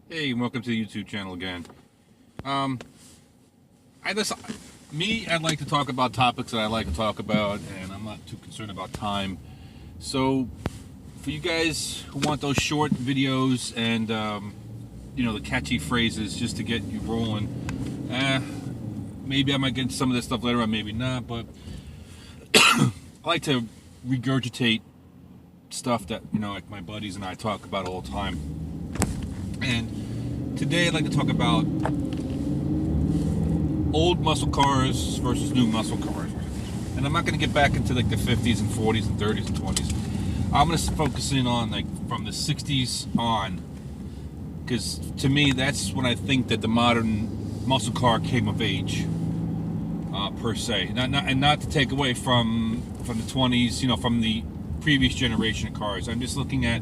Hey, and welcome to the YouTube channel again. Um, I just, I'd like to talk about topics that I like to talk about, and I'm not too concerned about time. So, for you guys who want those short videos and the catchy phrases just to get you rolling, maybe I might get into some of this stuff later on, maybe not. But I like to regurgitate stuff that like my buddies and I talk about all the time. And today I'd like to talk about old muscle cars versus new muscle cars. And I'm not going to get back into like the 50s and 40s and 30s and 20s. I'm going to focus in on like from the 60s on, because to me that's when I think that the modern muscle car came of age, per se. Not to take away from the 20s, from the previous generation of cars. I'm just looking at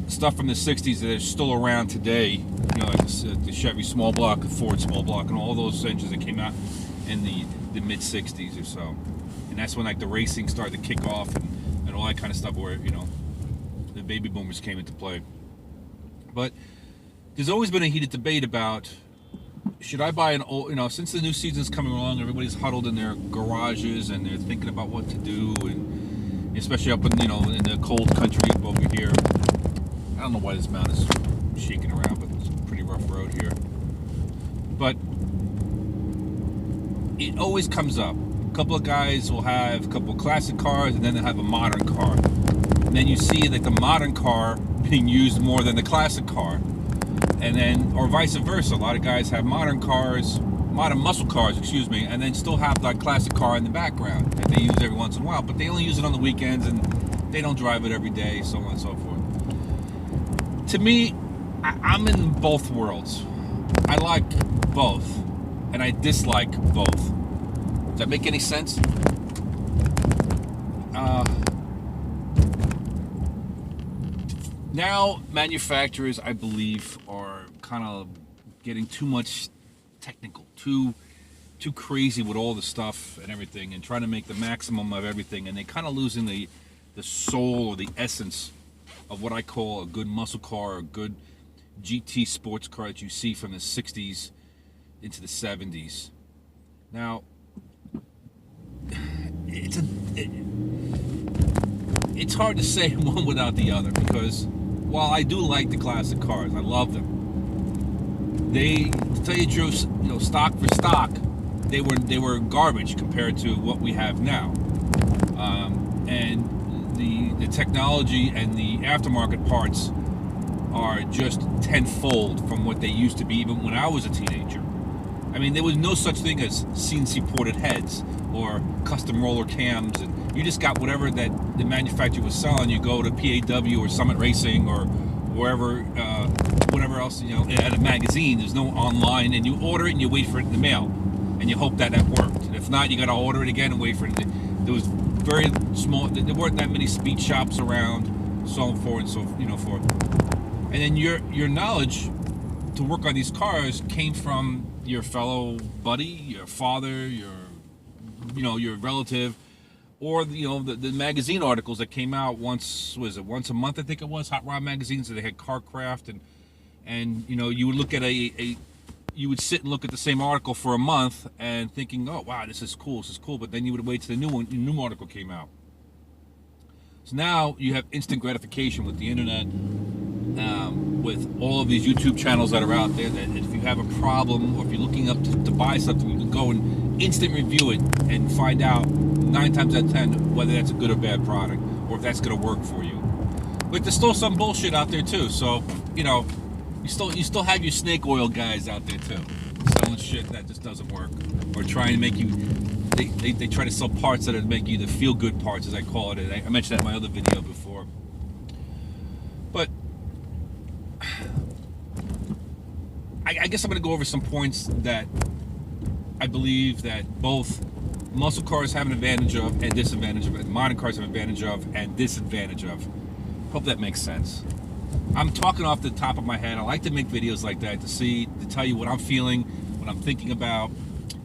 stuff from the 60s that are still around today, like the Chevy small block, the Ford small block, and all those engines that came out in the mid 60s or so. And that's when like the racing started to kick off and all that kind of stuff, where the baby boomers came into play. But there's always been a heated debate about, should I buy an old, since the new season's coming along, everybody's huddled in their garages and they're thinking about what to do, and especially up in in the cold country up over here. I don't know why this mountain is shaking around, but it's a pretty rough road here. But it always comes up. A couple of guys will have a couple of classic cars, and then they'll have a modern car. And then you see that the modern car being used more than the classic car. And then, or vice versa. A lot of guys have modern muscle cars, and then still have that classic car in the background that they use every once in a while, but they only use it on the weekends and they don't drive it every day, so on and so forth. To me, I'm in both worlds. I like both, and I dislike both. Does that make any sense? Now, manufacturers, I believe, are kind of getting too much technical, too crazy with all the stuff and everything, and trying to make the maximum of everything, and they're kind of losing the soul or the essence of what I call a good muscle car, a good GT sports car that you see from the 60s into the 70s. Now, it's hard to say one without the other, because while I do like the classic cars, I love them, to tell you the truth, stock for stock, they were garbage compared to what we have now. And the technology and the aftermarket parts are just tenfold from what they used to be even when I was a teenager. I mean, there was no such thing as CNC ported heads or custom roller cams, and you just got whatever that the manufacturer was selling. You go to PAW or Summit Racing or wherever, whatever else, at a magazine. There's no online, and you order it and you wait for it in the mail, and you hope that worked. And if not, you got to order it again and wait for it. There was very small. There weren't that many speed shops around, so forth and so forth. And then your knowledge to work on these cars came from your fellow buddy, your father, your relative, or the magazine articles that came out once a month, I think it was, Hot Rod magazines. So they had CarCraft, and you would look at you would sit and look at the same article for a month and thinking, oh wow, this is cool, but then you would wait till the new article came out. So now you have instant gratification with the internet, with all of these YouTube channels that are out there, that if you have a problem or if you're looking up to buy something, you can go and instant review it and find out 9 times out of 10 whether that's a good or bad product, or if that's going to work for you. But there's still some bullshit out there too, so you still have your snake oil guys out there too, selling shit that just doesn't work, or trying to make you, they try to sell parts that make you the feel good parts, as I call it. I mentioned that in my other video before. But I guess I'm going to go over some points that I believe that both muscle cars have an advantage of and disadvantage of, and modern cars have an advantage of and disadvantage of. Hope that makes sense. I'm talking off the top of my head. I like to make videos like that to tell you what I'm feeling, what I'm thinking about,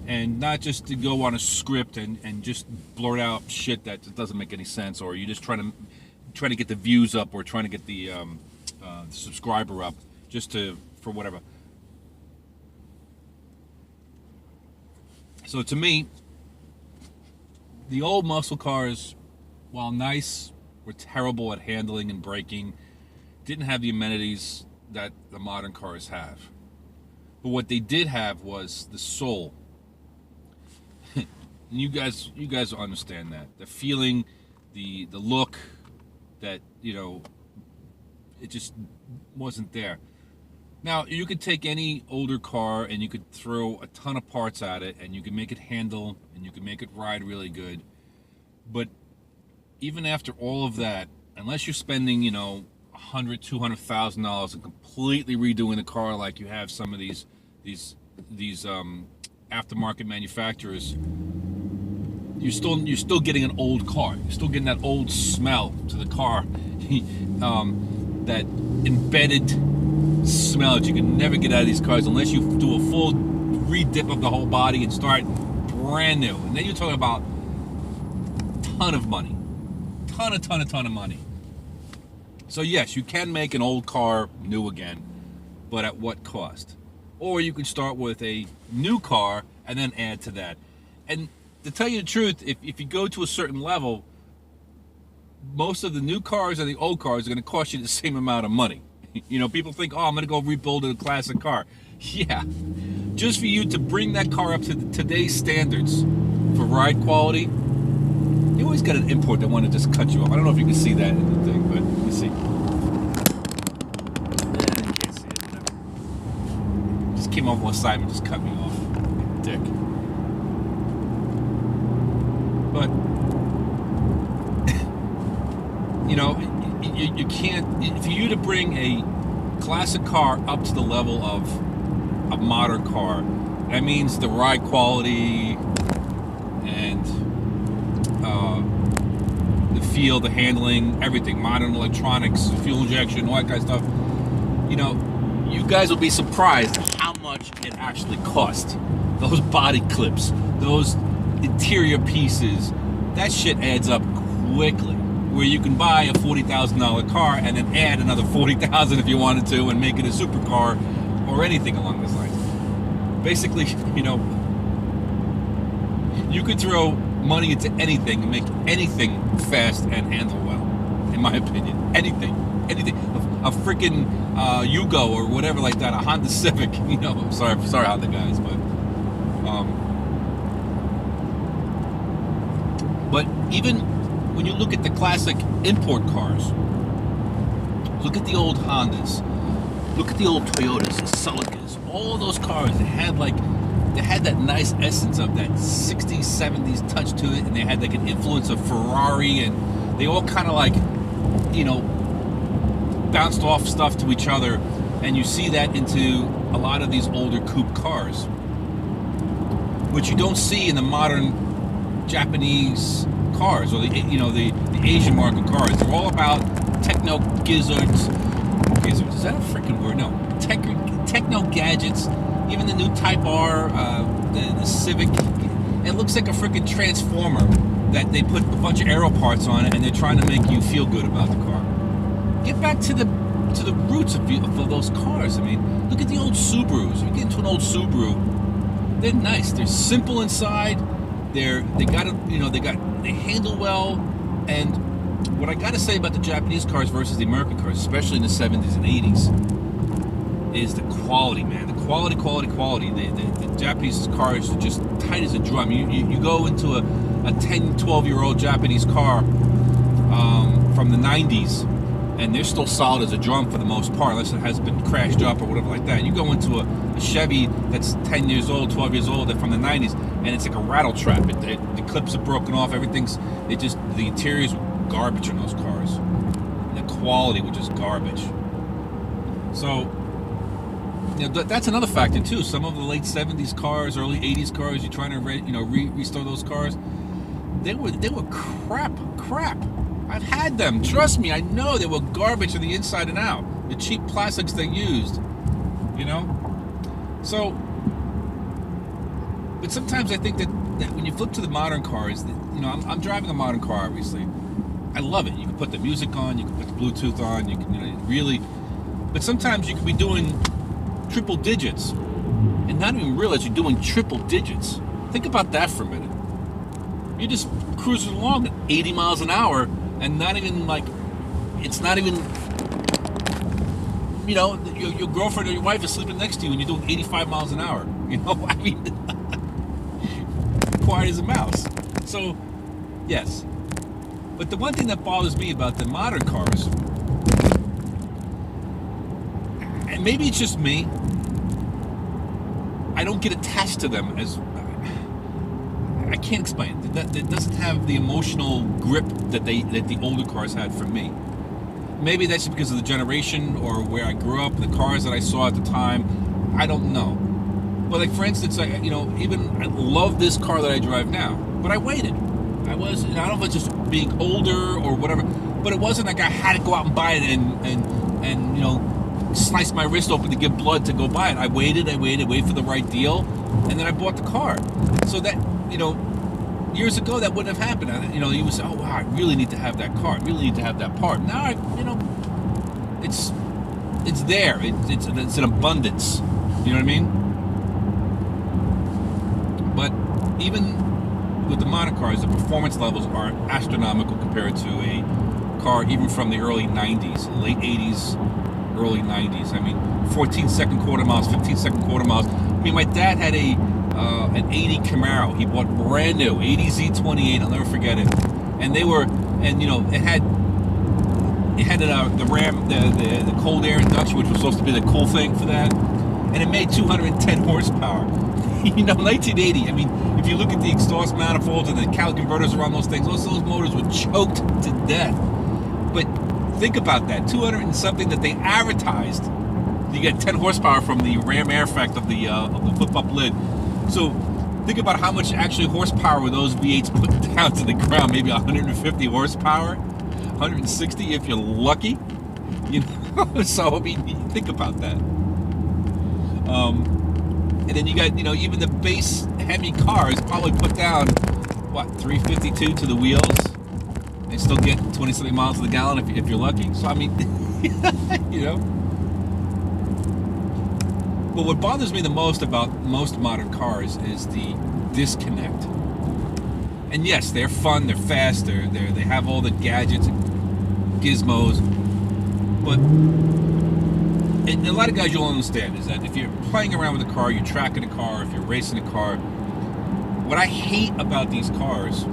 and not just to go on a script and just blurt out shit that just doesn't make any sense, or you just trying to get the views up, or trying to get the subscriber up for whatever. So to me, the old muscle cars, while nice, were terrible at handling and braking, didn't have the amenities that the modern cars have. But what they did have was the soul. you guys will understand that. The feeling, the look, that, it just wasn't there. Now, you could take any older car and you could throw a ton of parts at it and you could make it handle and you could make it ride really good. But even after all of that, unless you're spending, $100,000, $200,000 and completely redoing the car like you have some of these aftermarket manufacturers, you're still getting an old car. You're still getting that old smell to the car, that embedded smell that you can never get out of these cars unless you do a full re-dip of the whole body and start brand new. And then you're talking about ton of money, ton of money. So yes, you can make an old car new again, but at what cost? Or you can start with a new car and then add to that. And to tell you the truth, if you go to a certain level, most of the new cars and the old cars are going to cost you the same amount of money. People think, I'm going to go rebuild a classic car. Yeah, just for you to bring that car up to today's standards for ride quality, you always got an import that want to just cut you off. I don't know if you can see that in the thing, but let me see. You can't see it, whatever. Just came off one side and just cut me off. Dick. But, you can't, for you to bring a classic car up to the level of a modern car, that means the ride quality and the feel, the handling, everything, modern electronics, fuel injection, all that kind of stuff. You guys will be surprised how much it actually costs. Those body clips, those interior pieces, that shit adds up quickly. Where you can buy a $40,000 car and then add another $40,000 if you wanted to and make it a supercar or anything along those lines. Basically, you could throw money into anything and make anything fast and handle well, in my opinion. Anything. A freaking Yugo or whatever like that, a Honda Civic. I'm sorry Honda guys, but even when you look at the classic import cars, look at the old Hondas, look at the old Toyotas, the Celicas, all those cars, they had that nice essence of that 60s, 70s touch to it, and they had like an influence of Ferrari, and they all kind of bounced off stuff to each other, and you see that into a lot of these older coupe cars, which you don't see in the modern Japanese cars or the Asian market cars. They're all about techno gizzards. Is that a freaking word? No. Techno gadgets. Even the new Type R, the Civic. It looks like a freaking transformer that they put a bunch of aero parts on it and they're trying to make you feel good about the car. Get back to the roots of those cars. I mean, look at the old Subarus. You get into an old Subaru, they're nice. They're simple inside. They handle well, and what I got to say about the Japanese cars versus the American cars, especially in the 70s and 80s, is the quality, man. The quality. The Japanese cars are just tight as a drum. You go into a 10, 12-year-old Japanese car from the 90s, and they're still solid as a drum for the most part, unless it has been crashed up or whatever like that. You go into a Chevy that's 10 years old, 12 years old, from the 90s, and it's like a rattle trap. The clips are broken off, the interior's garbage in those cars. And the quality was just garbage. So, that's another factor too. Some of the late 70s cars, early 80s cars, you're trying to restore those cars, they were crap. I've had them. Trust me, I know they were garbage on the inside and out. The cheap plastics they used, So, but sometimes I think that when you flip to the modern cars, I'm driving a modern car, obviously. I love it. You can put the music on, you can put the Bluetooth on, you can really, But sometimes you could be doing triple digits and not even realize you're doing triple digits. Think about that for a minute. You're just cruising along at 80 miles an hour and not even like, it's not even, you know, your girlfriend or your wife is sleeping next to you and you're doing 85 miles an hour. You know, I mean, quiet as a mouse. So, yes. But the one thing that bothers me about the modern cars, and maybe it's just me, I don't get attached to them as, I can't explain. It doesn't have the emotional grip that the older cars had for me. Maybe that's just because of the generation or where I grew up, the cars that I saw at the time. I don't know. But like for instance, I love this car that I drive now, but I waited. I don't know if it's just being older or whatever, but it wasn't like I had to go out and buy it and you know, slice my wrist open to give blood to go buy it. I waited for the right deal, and then I bought the car. So that, you know, years ago that wouldn't have happened. You know, you would say, oh wow, I really need to have that car. I really need to have that part. Now, you know, it's there. It's an abundance. You know what I mean? But even with the modern cars, the performance levels are astronomical compared to a car even from the early 90s, late 80s, early 90s. I mean, 14-second quarter miles, 15-second quarter miles. I mean, my dad had an 80 Camaro. He bought brand new, 80 Z28. I'll never forget it. And they were, and you know, it had the Ram, the cold air induction, which was supposed to be the cool thing for that. And it made 210 horsepower. You know, 1980. I mean, if you look at the exhaust manifolds and the Cali converters around those things, those motors were choked to death. But think about that, 200 and something that they advertised. You get 10 horsepower from the Ram air effect of the flip-up lid. So think about how much actually horsepower those V8s put down to the ground. Maybe 150 horsepower, 160 if you're lucky. You know, so I mean, think about that. And then you got, you know, even the base Hemi cars probably put down what, 352 to the wheels. They still get 20-something miles to the gallon if you're lucky. So I mean, you know. But what bothers me the most about most modern cars is the disconnect. And yes, they're fun, they're fast, they have all the gadgets and gizmos. But and a lot of guys you'll understand is that if you're playing around with a car, you're tracking a car, if you're racing a car, what I hate about these cars,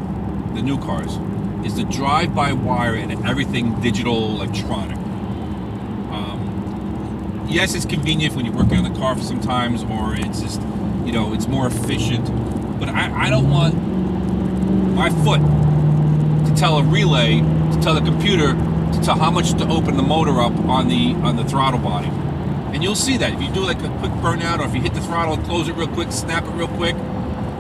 the new cars, is the drive-by-wire and everything digital, electronic. Yes, it's convenient when you're working on the car for sometimes, or it's just, you know, it's more efficient. But I don't want my foot to tell a relay, to tell the computer, to tell how much to open the motor up on the throttle body. And you'll see that if you do like a quick burnout, or if you hit the throttle and close it real quick, snap it real quick,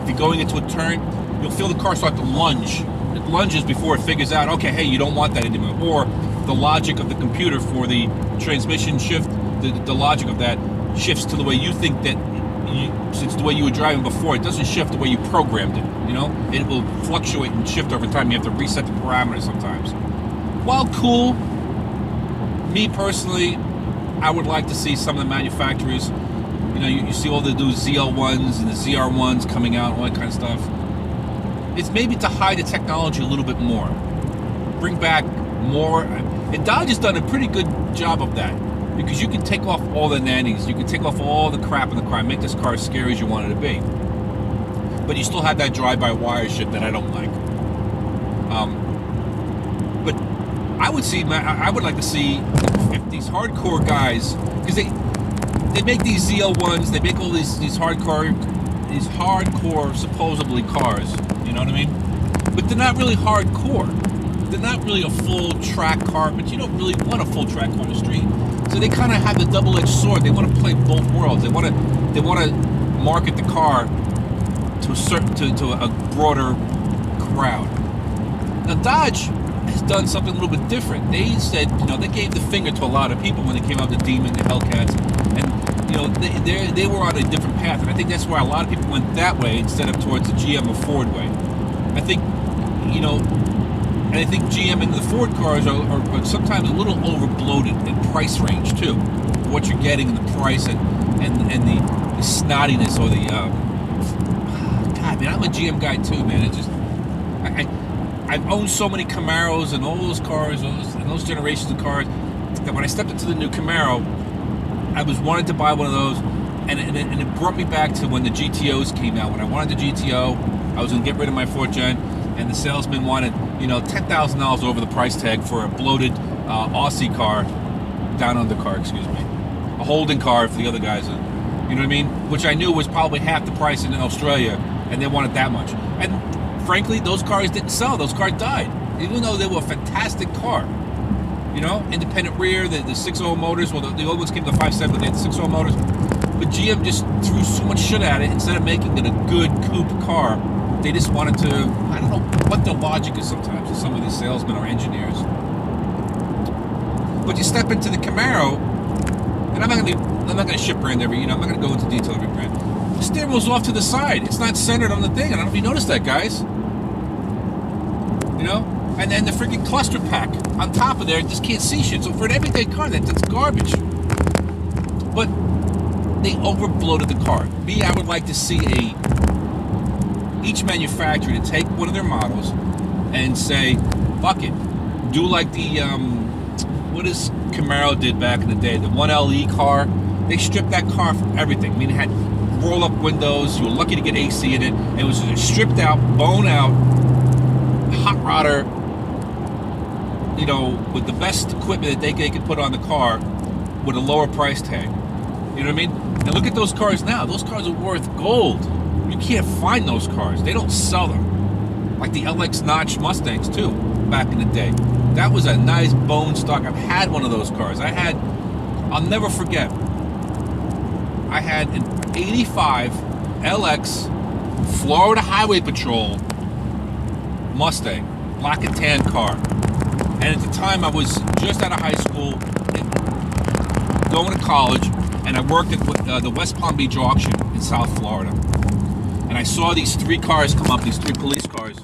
if you're going into a turn, you'll feel the car start to lunge. It lunges before it figures out, okay, hey, you don't want that anymore. Or the logic of the computer for the transmission shift, the logic of that shifts to the way you think that, since the way you were driving before, it doesn't shift the way you programmed it, you know? It will fluctuate and shift over time. You have to reset the parameters sometimes. While cool, me personally, I would like to see some of the manufacturers, you know, you see all the new ZL1s and the ZR1s coming out, all that kind of stuff. It's maybe to hide the technology a little bit more. Bring back more, and Dodge has done a pretty good job of that. Because you can take off all the nannies, you can take off all the crap in the car, make this car as scary as you want it to be. But you still have that drive-by-wire shit that I don't like. But I would like to see if these hardcore guys, because they make these ZL1s, they make all these hardcore supposedly cars, you know what I mean? But they're not really hardcore. They're not really a full track car, but you don't really want a full track car on the street. So they kind of have the double-edged sword. They want to play both worlds. They want to market the car to a broader crowd. Now Dodge has done something a little bit different. They said, you know, they gave the finger to a lot of people when they came out with the Demon, the Hellcats, and you know they were on a different path. And I think that's why a lot of people went that way instead of towards the GM or Ford way. I think, you know. And I think GM and the Ford cars are sometimes a little over-bloated in price range, too. for what you're getting and the price and the snottiness or the God, man, I'm a GM guy too, man. It just I've owned so many Camaros and all those cars and those generations of cars that when I stepped into the new Camaro, I was wanting to buy one of those, and it brought me back to when the GTOs came out. When I wanted the GTO, I was going to get rid of my 4th gen, and the salesman wanted, $10,000 over the price tag for a bloated Aussie car, down under car, excuse me, a Holden car for the other guys, you know what I mean? Which I knew was probably half the price in Australia, and they wanted that much. And frankly, those cars didn't sell. Those cars died, even though they were a fantastic car. Independent rear, the 6.0 motors. Well, the old ones came to 5.7, but they had the 6.0 motors. But GM just threw so much shit at it. Instead of making it a good coupe car, they just wanted to, I don't know what the logic is sometimes of some of these salesmen or engineers. But you step into the Camaro, and I'm not going to ship brand I'm not going to go into detail every brand. The steering wheel's off to the side. It's not centered on the thing. I don't know if you noticed that, guys. And then the freaking cluster pack on top of there, just can't see shit. So for an everyday car, that's garbage. But they overbloated the car. Me, I would like to see each manufacturer to take one of their models and say, fuck it, do like the what is Camaro did back in the day, the 1LE car. They stripped that car from everything. I mean, it had roll-up windows. You were lucky to get AC in it. It was stripped out, bone out, hot rodder, with the best equipment that they could put on the car with a lower price tag. You know what I mean? And look at those cars now. Those cars are worth gold. You can't find those cars. They don't sell them. Like the LX Notch Mustangs, too, back in the day. That was a nice bone stock. I've had one of those cars. I'll never forget, I had an 85 LX Florida Highway Patrol Mustang, black and tan car. And at the time, I was just out of high school, going to college, and I worked at the West Palm Beach auction in South Florida. And I saw these 3 cars come up, these 3 police cars,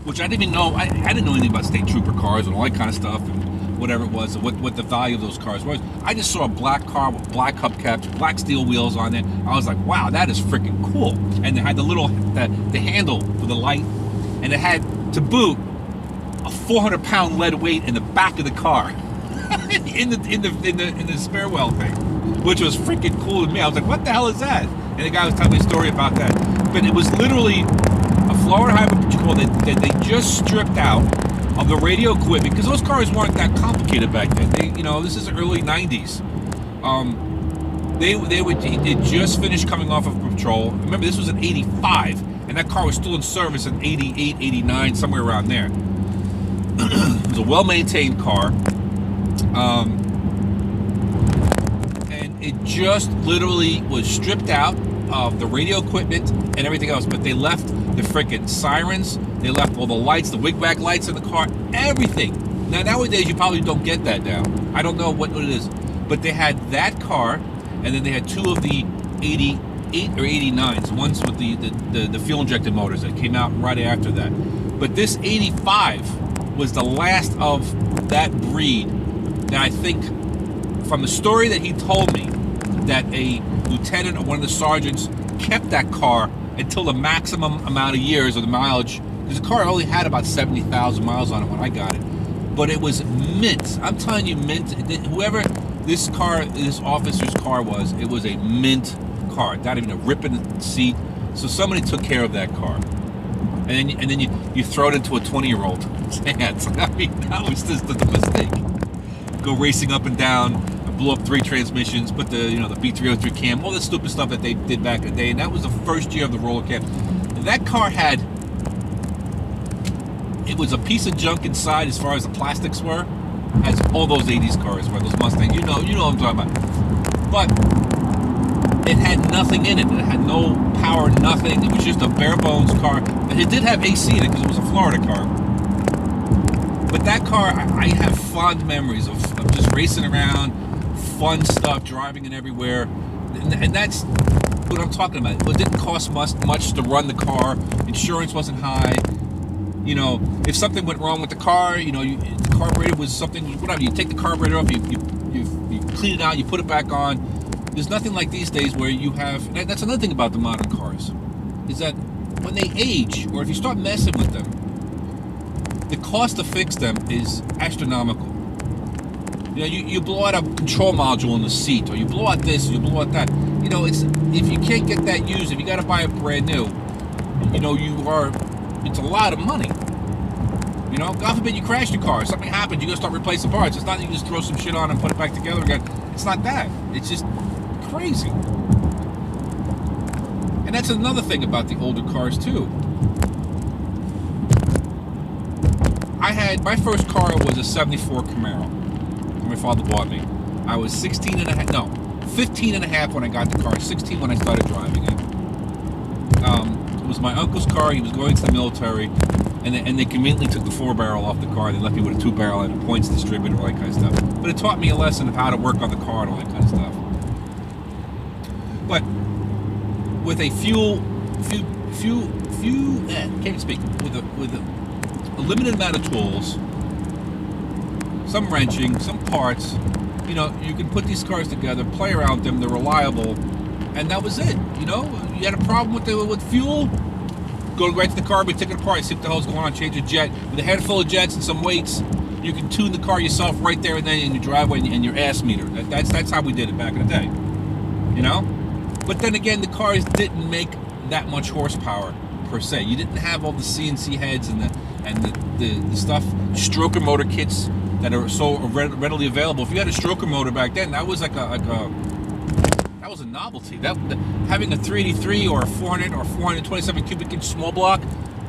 which I didn't even know. I didn't know anything about state trooper cars and all that kind of stuff, and whatever it was, and what the value of those cars was. I just saw a black car with black hubcaps, black steel wheels on it. I was like, wow, that is freaking cool. And it had the handle for the light, and it had, to boot, a 400-pound lead weight in the back of the car, in the spare well thing, which was freaking cool to me. I was like, what the hell is that? And the guy was telling me a story about that. But it was literally a Florida Highway Patrol that they just stripped out of the radio equipment, because those cars weren't that complicated back then. This is the early 90s. They just finished coming off of patrol. Remember, this was an 85, and that car was still in service in 88, 89, somewhere around there. It was a well-maintained car, and it just literally was stripped out of the radio equipment and everything else, but they left the freaking sirens, they left all the lights, the wig-wag lights in the car, everything. Now, nowadays, you probably don't get that now. I don't know what it is, but they had that car, and then they had 2 of the 88 or 89s, ones with the fuel-injected motors that came out right after that. But this 85 was the last of that breed that I think, from the story that he told me, that a lieutenant or one of the sergeants kept that car until the maximum amount of years of the mileage, because the car only had about 70,000 miles on it when I got it. But it was mint. I'm telling you, mint. Whoever this officer's car was, it was a mint car. Not even a rip in the seat. So somebody took care of that car. And then you throw it into a 20-year-old's hands. I mean, that was just the mistake. Go racing up and down, blew up 3 transmissions, put the B303 cam, all that stupid stuff that they did back in the day. And that was the first year of the roller cam. And that car it was a piece of junk inside as far as the plastics were, as all those 80s cars were, those Mustangs. You know what I'm talking about. But it had nothing in it. It had no power, nothing. It was just a bare bones car. And it did have AC in it because it was a Florida car. But that car, I have fond memories of just racing around, fun stuff, driving it everywhere. And that's what I'm talking about. It didn't cost much to run the car. Insurance wasn't high. If something went wrong with the car, the carburetor was something, whatever. You take the carburetor off, you You clean it out, you put it back on. There's nothing like these days where you have. That's another thing about the modern cars, is that when they age, or if you start messing with them, the cost to fix them is astronomical. You blow out a control module in the seat, or you blow out this, or you blow out that. It's, if you can't get that used, if you got to buy it brand new, it's a lot of money. God forbid you crash your car, something happens, you got to start replacing parts. It's not that you just throw some shit on and put it back together again. It's not that. It's just crazy. And that's another thing about the older cars too. My first car was a 74 Camaro. My father bought me. I was 15 and a half when I got the car, 16 when I started driving it. It was my uncle's car. He was going to the military, and they conveniently took the 4-barrel off the car. They left me with a 2-barrel and a points distributor, all that kind of stuff. But it taught me a lesson of how to work on the car and all that kind of stuff. But with a with a limited amount of tools, some wrenching, some parts, you can put these cars together, play around with them, they're reliable, and that was it. You had a problem with fuel, go right to the car, take it apart, see what the hell's going on, change a jet. With a handful of jets and some weights, you can tune the car yourself right there and then in your driveway and your ass meter. That's how we did it back in the day. But then again, the cars didn't make that much horsepower per se. You didn't have all the CNC heads and the stuff, stroker motor kits that are so readily available. If you had a stroker motor back then, that was that was a novelty. Having a 383 or a 400 or 427 cubic inch small block,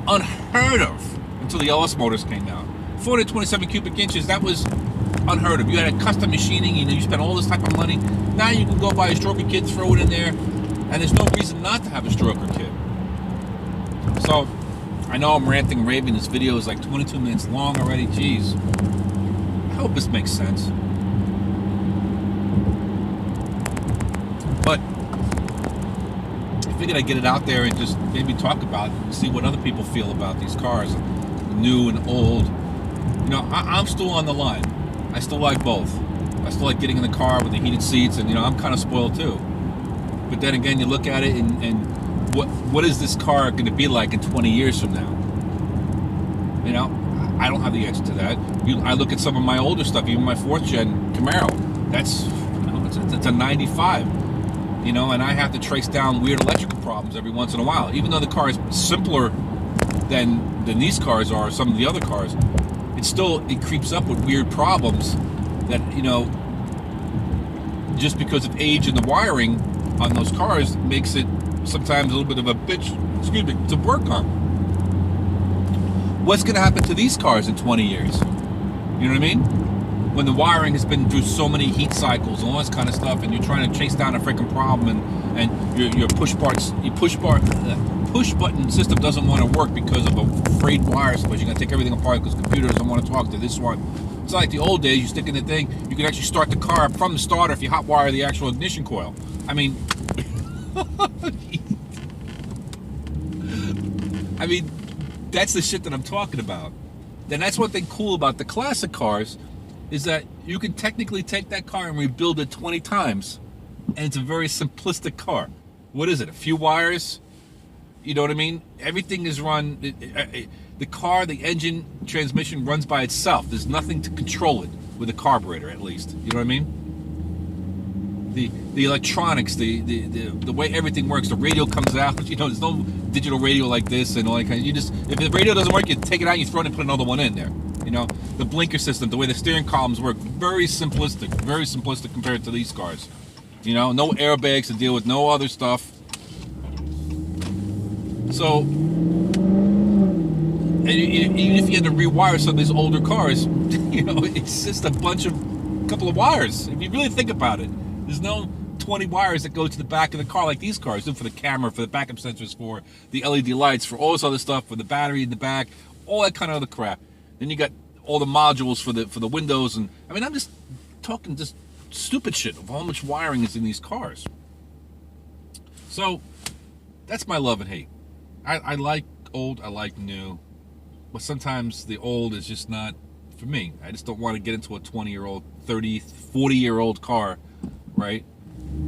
unheard of until the LS motors came out. 427 cubic inches, that was unheard of. You had a custom machining, you spent all this type of money. Now you can go buy a stroker kit, throw it in there, and there's no reason not to have a stroker kit. So, I know I'm ranting and raving. This video is like 22 minutes long already. Jeez. I hope this makes sense. But I figured I'd get it out there and just maybe talk about it, see what other people feel about these cars, new and old. I'm still on the line. I still like both. I still like getting in the car with the heated seats, and I'm kind of spoiled too. But then again, you look at it and what is this car going to be like in 20 years from now? I don't have the answer to that. I look at some of my older stuff, even my 4th gen Camaro. That's it's a 95. And I have to trace down weird electrical problems every once in a while. Even though the car is simpler than these cars are, some of the other cars, it creeps up with weird problems that, just because of age and the wiring on those cars makes it sometimes a little bit of a bitch, to work on. What's going to happen to these cars in 20 years? You know what I mean? When the wiring has been through so many heat cycles and all this kind of stuff, and you're trying to chase down a freaking problem, and your push button system doesn't want to work because of a frayed wire, so you're going to take everything apart because the computer doesn't want to talk to this one. It's like the old days. You stick in the thing, you can actually start the car from the starter if you hot wire the actual ignition coil. I mean, that's the shit that I'm talking about. And that's one thing cool about the classic cars, is that you can technically take that car and rebuild it 20 times, and it's a very simplistic car. What is it? A few wires? You know what I mean? Everything is run. The car, the engine, transmission runs by itself. There's nothing to control it with a carburetor, at least. You know what I mean? The electronics, the way everything works, the radio comes out. There's no digital radio like this and all that kind of. If the radio doesn't work, you take it out, you throw it and put another one in there. The blinker system, the way the steering columns work, very simplistic compared to these cars. No airbags to deal with, no other stuff. So, and even if you had to rewire some of these older cars, it's just a couple of wires. If you really think about it, there's no 20 wires that go to the back of the car like these cars do, for the camera, for the backup sensors, for the LED lights, for all this other stuff, for the battery in the back, all that kind of other crap. Then you got all the modules for the windows, and I'm just talking just stupid shit of how much wiring is in these cars. So that's my love and hate. I like old, I like new, but sometimes the old is just not for me. I just don't want to get into a 20-year-old, 30, 40-year-old car, right?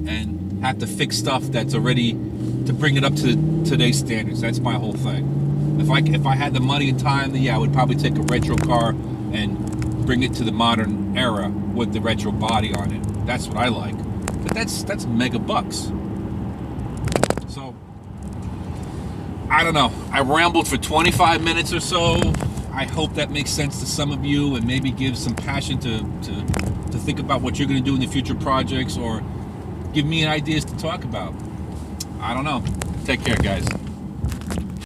And have to fix stuff that's already to bring it up to today's standards. That's my whole thing. If I had the money and time, then yeah, I would probably take a retro car and bring it to the modern era with the retro body on it. That's what I like. But that's mega bucks. So I don't know. I rambled for 25 minutes or so. I hope that makes sense to some of you and maybe gives some passion to think about what you're going to do in the future projects, or give me ideas to talk about. I don't know. Take care, guys.